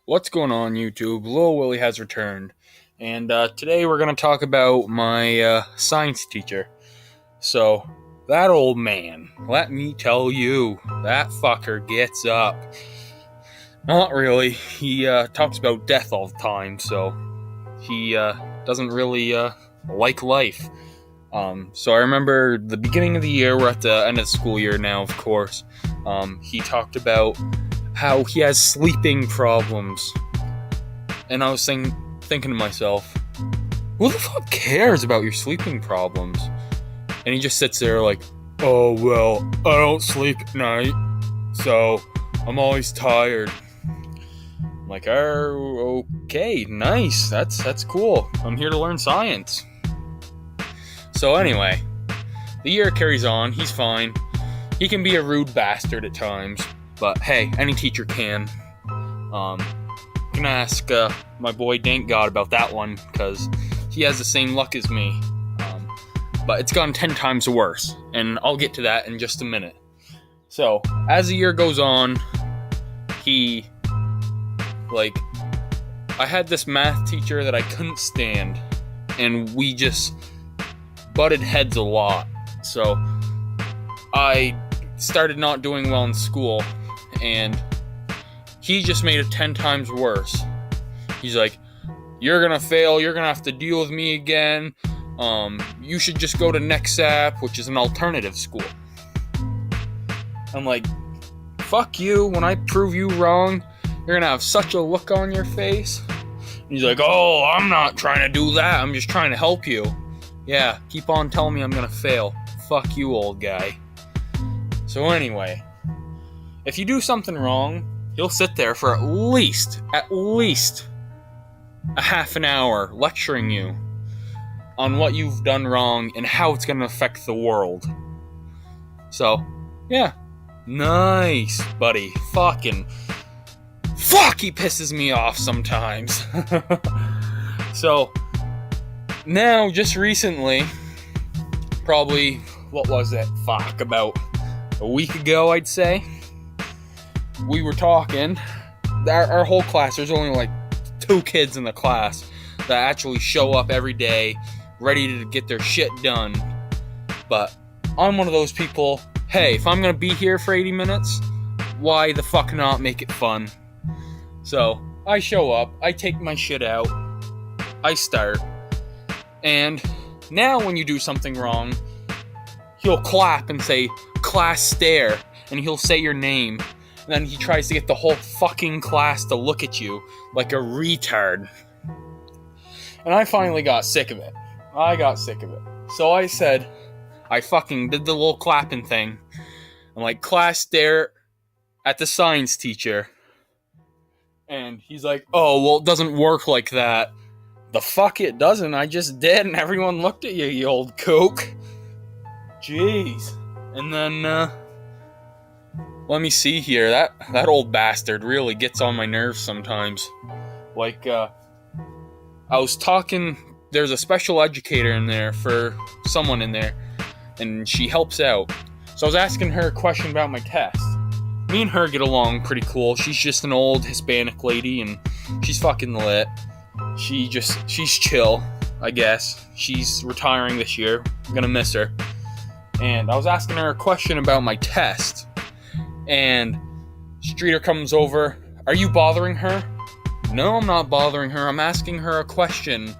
What's going on, YouTube? Lil Willie has returned, and today we're going to talk about my science teacher. So, that old man, let me tell you, that fucker gets up. Not really. He talks about death all the time, so he doesn't really like life. So I remember the beginning of the year, we're at the end of the school year now, of course. He talked about how he has sleeping problems. And I was thinking to myself, who the fuck cares about your sleeping problems? And he just sits there like, oh, well, I don't sleep at night, so I'm always tired. I'm like, oh, okay, nice, that's cool. I'm here to learn science. So anyway, the year carries on, he's fine. He can be a rude bastard at times, but hey, any teacher can. You can ask my boy Dank God about that one, because he has the same luck as me. But it's gone 10 times worse, and I'll get to that in just a minute. So, as the year goes on, I had this math teacher that I couldn't stand, and we just butted heads a lot. So, I started not doing well in school, and he just made it 10 times worse. He's like, you're gonna fail, you're gonna have to deal with me again, you should just go to NextSap, which is an alternative school. I'm like, fuck you, when I prove you wrong, you're gonna have such a look on your face. And he's like, oh, I'm not trying to do that, I'm just trying to help you. Yeah, keep on telling me I'm gonna fail. Fuck you, old guy. So anyway, if you do something wrong, he'll sit there for at least a half an hour lecturing you on what you've done wrong and how it's gonna affect the world. So, yeah. Nice, buddy. Fuck, he pisses me off sometimes. So, now, just recently, probably, what was it? About a week ago, I'd say. We were talking. Our whole class, there's only like 2 kids in the class that actually show up every day, ready to get their shit done. But I'm one of those people, hey, if I'm gonna be here for 80 minutes, why the fuck not make it fun? So, I show up, I take my shit out, I start. And now when you do something wrong, he'll clap and say, class stare, and he'll say your name. And then he tries to get the whole fucking class to look at you like a retard. And I finally got sick of it. So I said, I fucking did the little clapping thing. I'm like, class stare at the science teacher. And he's like, oh, well, it doesn't work like that. The fuck it doesn't, I just did, and everyone looked at you, you old kook. Jeez. And then, let me see here, that old bastard really gets on my nerves sometimes. Like, I was talking, there's a special educator in there for someone in there, and she helps out. So I was asking her a question about my test. Me and her get along pretty cool. She's just an old Hispanic lady, and she's fucking lit. She's chill, I guess. She's retiring this year. I'm gonna miss her. And I was asking her a question about my test. And Streeter comes over. Are you bothering her? No, I'm not bothering her. I'm asking her a question.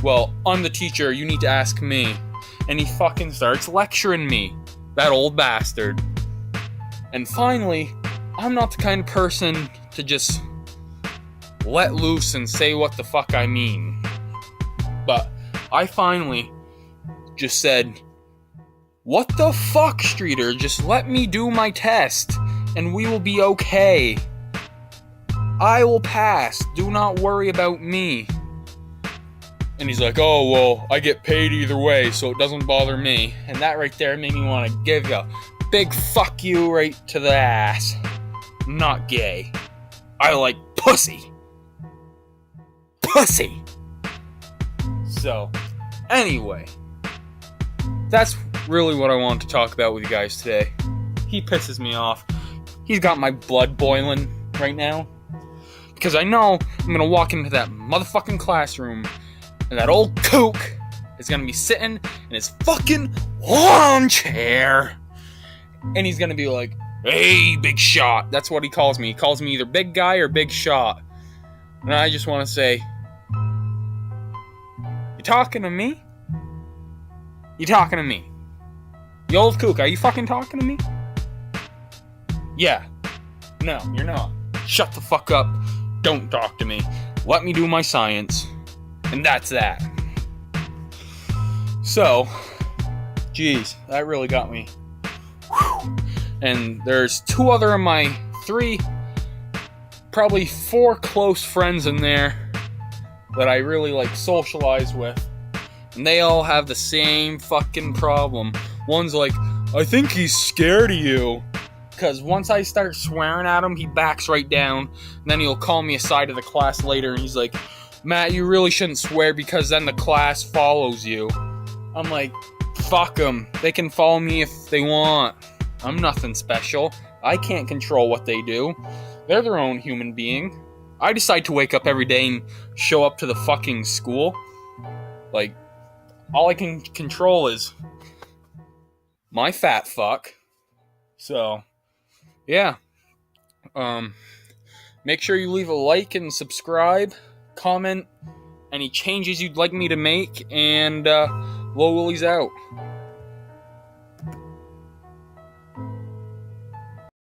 Well, I'm the teacher. You need to ask me. And he fucking starts lecturing me. That old bastard. And finally, I'm not the kind of person to just let loose and say what the fuck I mean. But I finally just said, what the fuck, Streeter? Just let me do my test, and we will be okay. I will pass. Do not worry about me. And he's like, oh, well, I get paid either way, so it doesn't bother me. And that right there made me want to give you a big fuck you right to the ass. I'm not gay. I like pussy. So, anyway, that's really what I want to talk about with you guys today. He pisses me off. He's got my blood boiling right now. Because I know I'm going to walk into that motherfucking classroom and that old kook is going to be sitting in his fucking lawn chair. And he's going to be like, hey, big shot. That's what he calls me. He calls me either big guy or big shot. And I just want to say, you talking to me? You talking to me? You old kook, are you fucking talking to me? Yeah. No, you're not. Shut the fuck up. Don't talk to me. Let me do my science. And that's that. So, geez, that really got me. Whew. And there's 2 other of my 3, probably 4 close friends in there that I really like socialize with. And they all have the same fucking problem. One's like, I think he's scared of you. Because once I start swearing at him, he backs right down. And then he'll call me aside to the class later, and he's like, Matt, you really shouldn't swear because then the class follows you. I'm like, fuck them. They can follow me if they want. I'm nothing special. I can't control what they do. They're their own human being. I decide to wake up every day and show up to the fucking school. Like, all I can control is my fat fuck. So... yeah. Make sure you leave a like and subscribe. Comment any changes you'd like me to make. And, Low Willie's out.